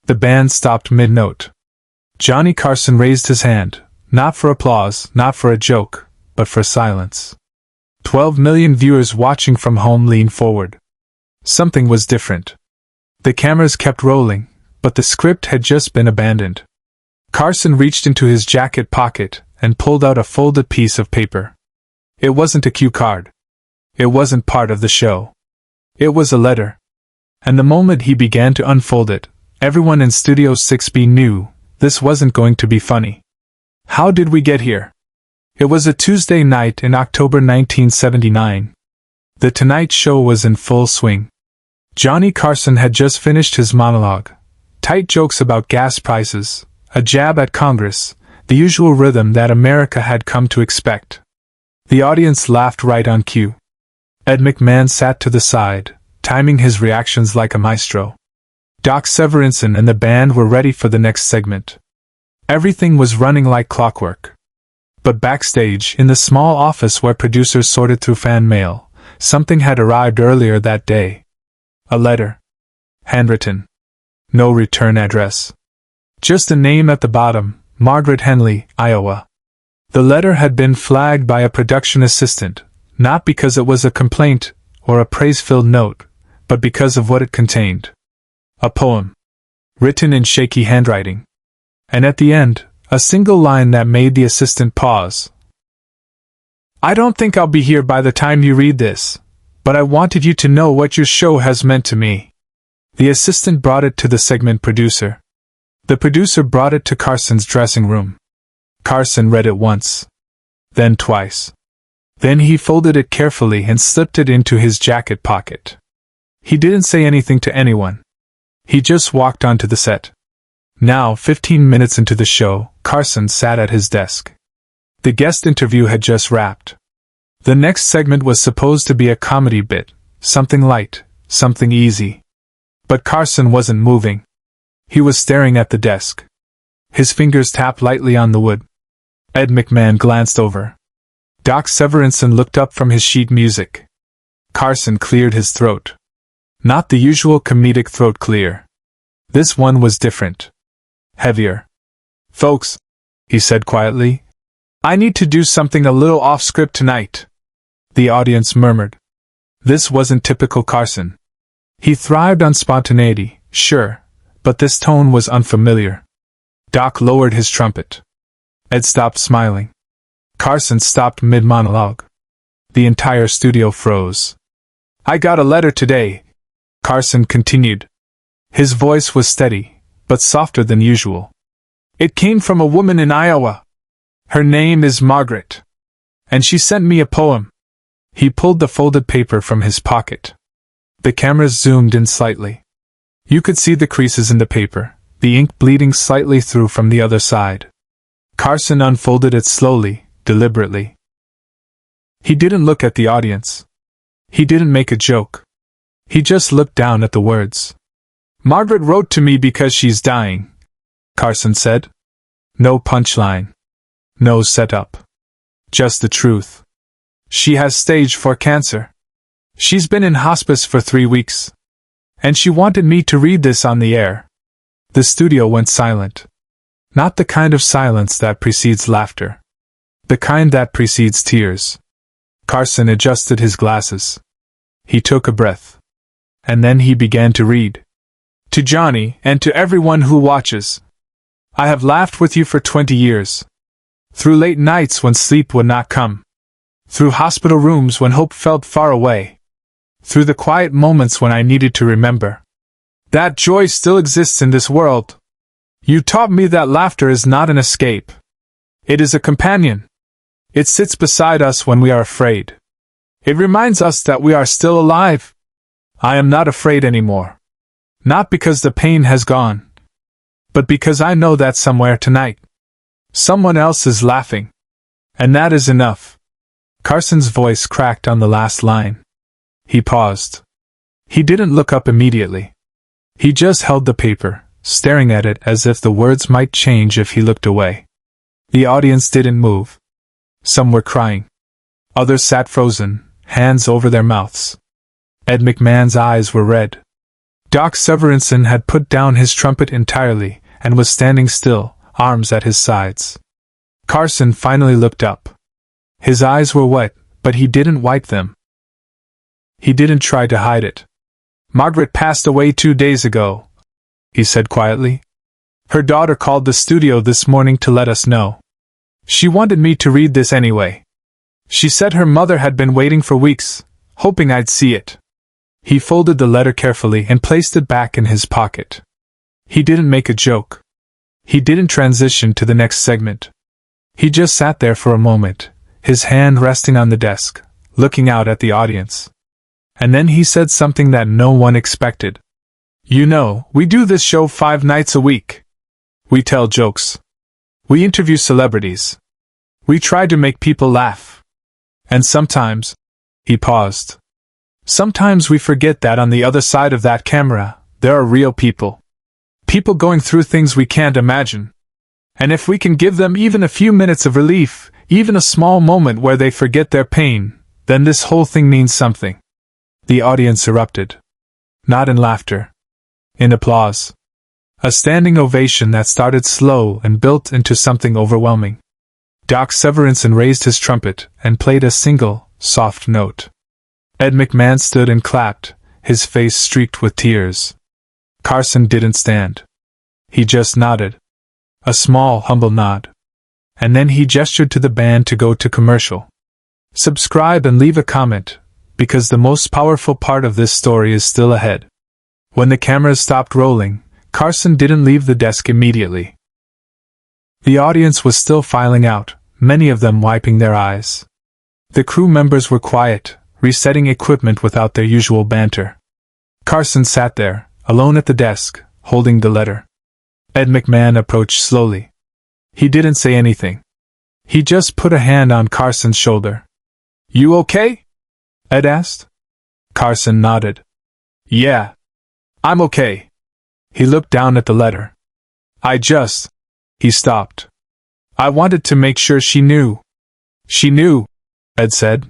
The band stopped mid-note. Johnny Carson raised his hand, not for applause, not for a joke, but for silence. 12 million viewers watching from home leaned forward. Something was different. The cameras kept rolling, but the script had just been abandoned. Carson reached into his jacket pocket and pulled out a folded piece of paper. It wasn't a cue card. It wasn't part of the show. It was a letter. And the moment he began to unfold it, everyone in Studio 6B knew this wasn't going to be funny. How did we get here? It was a Tuesday night in October 1979. The Tonight Show was in full swing. Johnny Carson had just finished his monologue. Tight jokes about gas prices, a jab at Congress, the usual rhythm that America had come to expect. The audience laughed right on cue. Ed McMahon sat to the side, timing his reactions like a maestro. Doc Severinsen and the band were ready for the next segment. Everything was running like clockwork. But backstage, in the small office where producers sorted through fan mail, something had arrived earlier that day. A letter. Handwritten. No return address. Just a name at the bottom, Margaret Henley, Iowa. The letter had been flagged by a production assistant, not because it was a complaint or a praise-filled note, but because of what it contained. A poem. Written in shaky handwriting. And at the end, a single line that made the assistant pause. I don't think I'll be here by the time you read this, but I wanted you to know what your show has meant to me. The assistant brought it to the segment producer. The producer brought it to Carson's dressing room. Carson read it once. Then twice. Then he folded it carefully and slipped it into his jacket pocket. He didn't say anything to anyone. He just walked onto the set. Now, 15 minutes into the show, Carson sat at his desk. The guest interview had just wrapped. The next segment was supposed to be a comedy bit, something light, something easy. But Carson wasn't moving. He was staring at the desk. His fingers tapped lightly on the wood. Ed McMahon glanced over. Doc Severinsen looked up from his sheet music. Carson cleared his throat. Not the usual comedic throat clear. This one was different. Heavier. Folks, he said quietly, I need to do something a little off-script tonight. The audience murmured. This wasn't typical Carson. He thrived on spontaneity, sure, but this tone was unfamiliar. Doc lowered his trumpet. Ed stopped smiling. Carson stopped mid-monologue. The entire studio froze. I got a letter today, Carson continued. His voice was steady, but softer than usual. It came from a woman in Iowa. Her name is Margaret. And she sent me a poem. He pulled the folded paper from his pocket. The cameras zoomed in slightly. You could see the creases in the paper, the ink bleeding slightly through from the other side. Carson unfolded it slowly, deliberately. He didn't look at the audience. He didn't make a joke. He just looked down at the words. Margaret wrote to me because she's dying, Carson said. No punchline. No setup. Just the truth. She has stage 4 cancer. She's been in hospice for 3 weeks. And she wanted me to read this on the air. The studio went silent. Not the kind of silence that precedes laughter. The kind that precedes tears. Carson adjusted his glasses. He took a breath. And then he began to read. To Johnny, and to everyone who watches. I have laughed with you for 20 years. Through late nights when sleep would not come. Through hospital rooms when hope felt far away. Through the quiet moments when I needed to remember. That joy still exists in this world. You taught me that laughter is not an escape. It is a companion. It sits beside us when we are afraid. It reminds us that we are still alive. I am not afraid anymore. Not because the pain has gone, but because I know that somewhere tonight, someone else is laughing. And that is enough. Carson's voice cracked on the last line. He paused. He didn't look up immediately. He just held the paper, staring at it as if the words might change if he looked away. The audience didn't move. Some were crying. Others sat frozen, hands over their mouths. Ed McMahon's eyes were red. Doc Severinsen had put down his trumpet entirely and was standing still, arms at his sides. Carson finally looked up. His eyes were wet, but he didn't wipe them. He didn't try to hide it. "Margaret passed away 2 days ago," he said quietly. "Her daughter called the studio this morning to let us know. She wanted me to read this anyway. She said her mother had been waiting for weeks, hoping I'd see it." He folded the letter carefully and placed it back in his pocket. He didn't make a joke. He didn't transition to the next segment. He just sat there for a moment, his hand resting on the desk, looking out at the audience. And then he said something that no one expected. "You know, we do this show 5 nights a week. We tell jokes. We interview celebrities. We try to make people laugh. And sometimes," he paused, "sometimes we forget that on the other side of that camera, there are real people. People going through things we can't imagine. And if we can give them even a few minutes of relief, even a small moment where they forget their pain, then this whole thing means something." The audience erupted. Not in laughter. In applause. A standing ovation that started slow and built into something overwhelming. Doc Severinsen raised his trumpet and played a single, soft note. Ed McMahon stood and clapped, his face streaked with tears. Carson didn't stand. He just nodded. A small, humble nod. And then he gestured to the band to go to commercial. Subscribe and leave a comment, because the most powerful part of this story is still ahead. When the cameras stopped rolling, Carson didn't leave the desk immediately. The audience was still filing out, many of them wiping their eyes. The crew members were quiet, resetting equipment without their usual banter. Carson sat there, alone at the desk, holding the letter. Ed McMahon approached slowly. He didn't say anything. He just put a hand on Carson's shoulder. "You okay?" Ed asked. Carson nodded. "Yeah. I'm okay." He looked down at the letter. He stopped. "I wanted to make sure she knew." "She knew," Ed said.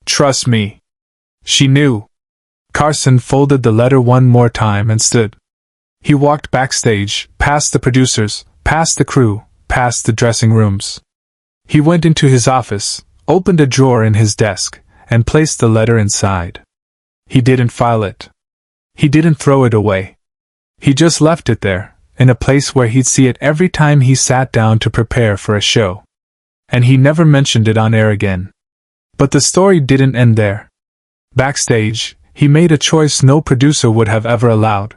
"Trust me. She knew." Carson folded the letter one more time and stood. He walked backstage, past the producers, past the crew, past the dressing rooms. He went into his office, opened a drawer in his desk, and placed the letter inside. He didn't file it. He didn't throw it away. He just left it there, in a place where he'd see it every time he sat down to prepare for a show. And he never mentioned it on air again. But the story didn't end there. Backstage, he made a choice no producer would have ever allowed.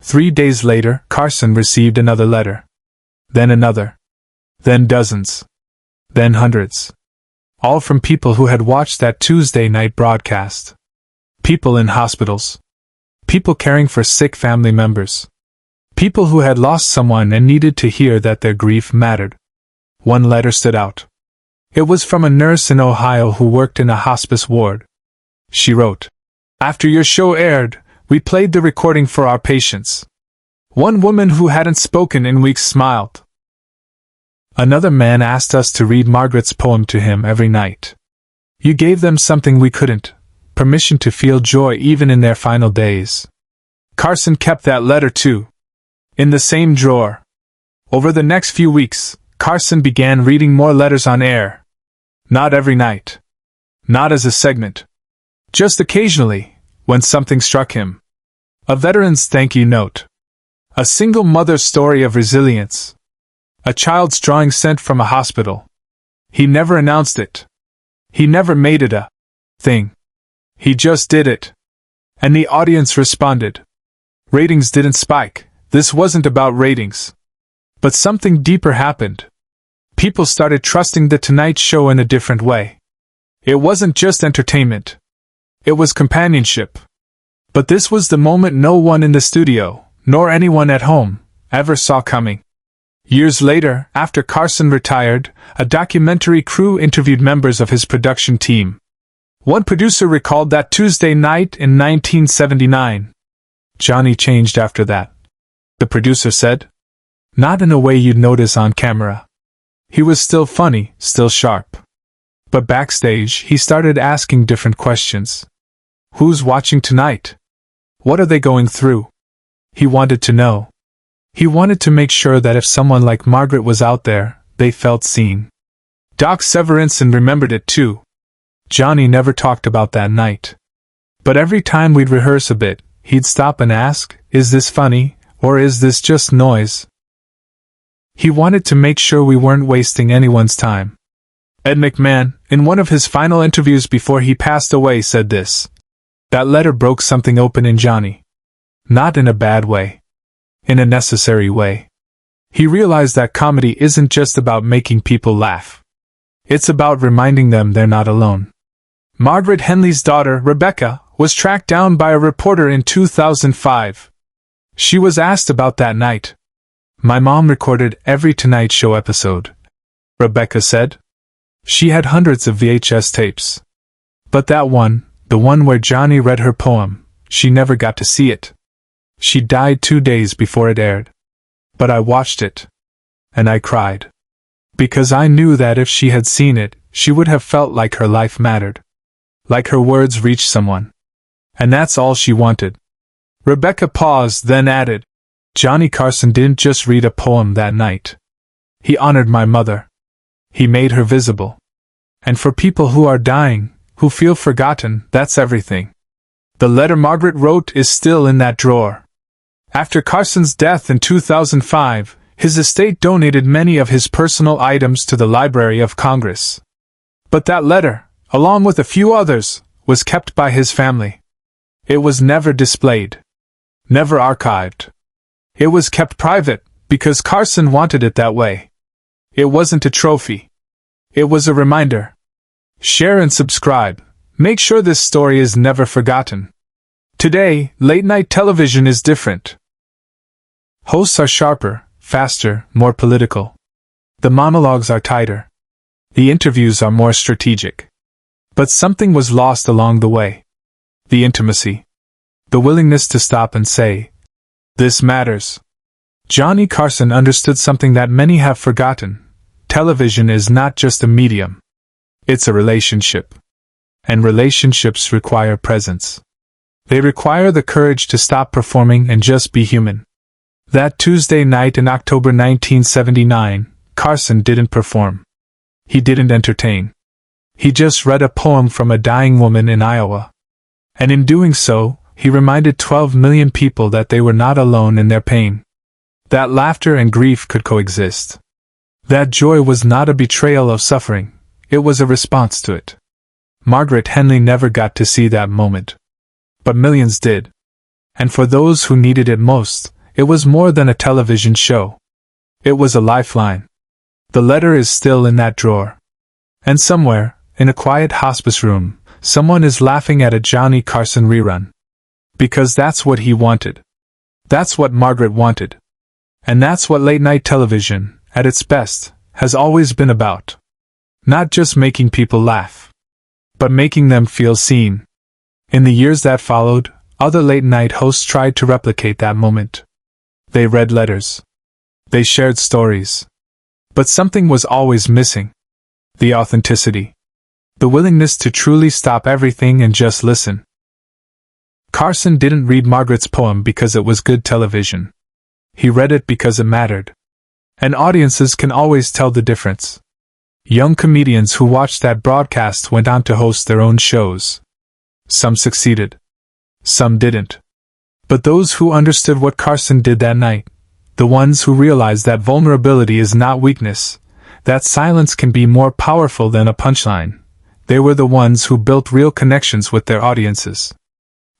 3 days later, Carson received another letter. Then another. Then dozens. Then hundreds. All from people who had watched that Tuesday night broadcast. People in hospitals. People caring for sick family members. People who had lost someone and needed to hear that their grief mattered. One letter stood out. It was from a nurse in Ohio who worked in a hospice ward. She wrote, "After your show aired, we played the recording for our patients. One woman who hadn't spoken in weeks smiled. Another man asked us to read Margaret's poem to him every night. You gave them something we couldn't, permission to feel joy even in their final days." Carson kept that letter too. In the same drawer. Over the next few weeks, Carson began reading more letters on air. Not every night. Not as a segment. Just occasionally, when something struck him. A veteran's thank you note. A single mother's story of resilience. A child's drawing sent from a hospital. He never announced it. He never made it a thing. He just did it. And the audience responded. Ratings didn't spike. This wasn't about ratings. But something deeper happened. People started trusting The Tonight Show in a different way. It wasn't just entertainment. It was companionship. But this was the moment no one in the studio, nor anyone at home, ever saw coming. Years later, after Carson retired, a documentary crew interviewed members of his production team. One producer recalled that Tuesday night in 1979. "Johnny changed after that," the producer said. "Not in a way you'd notice on camera. He was still funny, still sharp. But backstage, he started asking different questions. Who's watching tonight? What are they going through? He wanted to know. He wanted to make sure that if someone like Margaret was out there, they felt seen. Doc Severinsen remembered it too. Johnny never talked about that night. But every time we'd rehearse a bit, he'd stop and ask, "Is this funny, or is this just noise?" He wanted to make sure we weren't wasting anyone's time. Ed McMahon, in one of his final interviews before he passed away, said this: "That letter broke something open in Johnny. Not in a bad way. In a necessary way. He realized that comedy isn't just about making people laugh. It's about reminding them they're not alone." Margaret Henley's daughter, Rebecca, was tracked down by a reporter in 2005. She was asked about that night. "My mom recorded every Tonight Show episode," Rebecca said. She had hundreds of VHS tapes. But that one, the one where Johnny read her poem, she never got to see it. She died 2 days before it aired. But I watched it. And I cried. Because I knew that if she had seen it, she would have felt like her life mattered. Like her words reached someone. And that's all she wanted. Rebecca paused, then added, "Johnny Carson didn't just read a poem that night. He honored my mother. He made her visible. And for people who are dying, who feel forgotten, that's everything." The letter Margaret wrote is still in that drawer. After Carson's death in 2005, his estate donated many of his personal items to the Library of Congress. But that letter, along with a few others, was kept by his family. It was never displayed. Never archived. It was kept private, because Carson wanted it that way. It wasn't a trophy. It was a reminder. Share and subscribe. Make sure this story is never forgotten. Today, late-night television is different. Hosts are sharper, faster, more political. The monologues are tighter. The interviews are more strategic. But something was lost along the way. The intimacy. The willingness to stop and say, "This matters." Johnny Carson understood something that many have forgotten. Television is not just a medium. It's a relationship. And relationships require presence. They require the courage to stop performing and just be human. That Tuesday night in October 1979, Carson didn't perform. He didn't entertain. He just read a poem from a dying woman in Iowa. And in doing so, he reminded 12 million people that they were not alone in their pain. That laughter and grief could coexist. That joy was not a betrayal of suffering, it was a response to it. Margaret Henley never got to see that moment. But millions did. And for those who needed it most, it was more than a television show. It was a lifeline. The letter is still in that drawer. And somewhere, in a quiet hospice room, someone is laughing at a Johnny Carson rerun. Because that's what he wanted. That's what Margaret wanted. And that's what late-night television, at its best, has always been about. Not just making people laugh, but making them feel seen. In the years that followed, other late-night hosts tried to replicate that moment. They read letters. They shared stories. But something was always missing. The authenticity. The willingness to truly stop everything and just listen. Carson didn't read Margaret's poem because it was good television. He read it because it mattered. And audiences can always tell the difference. Young comedians who watched that broadcast went on to host their own shows. Some succeeded. Some didn't. But those who understood what Carson did that night, the ones who realized that vulnerability is not weakness, that silence can be more powerful than a punchline, they were the ones who built real connections with their audiences.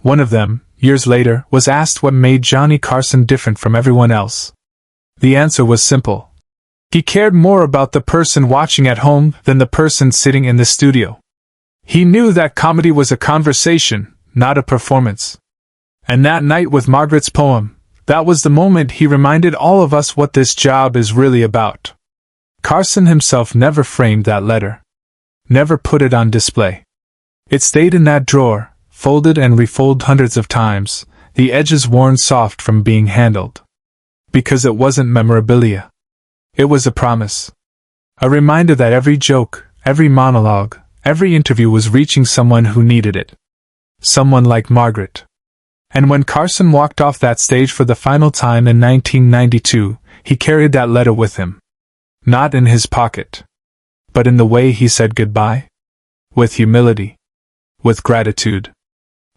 One of them, years later, was asked what made Johnny Carson different from everyone else. The answer was simple. He cared more about the person watching at home than the person sitting in the studio. He knew that comedy was a conversation, not a performance. And that night with Margaret's poem, that was the moment he reminded all of us what this job is really about. Carson himself never framed that letter. Never put it on display. It stayed in that drawer, folded and refolded hundreds of times, the edges worn soft from being handled. Because it wasn't memorabilia. It was a promise. A reminder that every joke, every monologue, every interview was reaching someone who needed it. Someone like Margaret. And when Carson walked off that stage for the final time in 1992, he carried that letter with him. Not in his pocket, but in the way he said goodbye. With humility. With gratitude.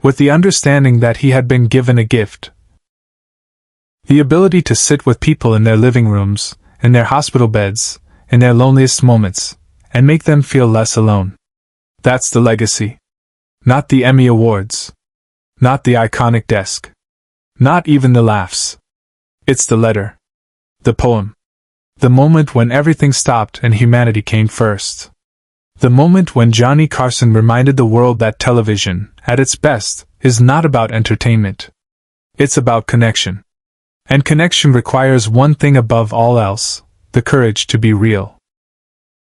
With the understanding that he had been given a gift. The ability to sit with people in their living rooms, in their hospital beds, in their loneliest moments, and make them feel less alone. That's the legacy. Not the Emmy Awards. Not the iconic desk. Not even the laughs. It's the letter. The poem. The moment when everything stopped and humanity came first. The moment when Johnny Carson reminded the world that television, at its best, is not about entertainment. It's about connection. And connection requires one thing above all else, the courage to be real.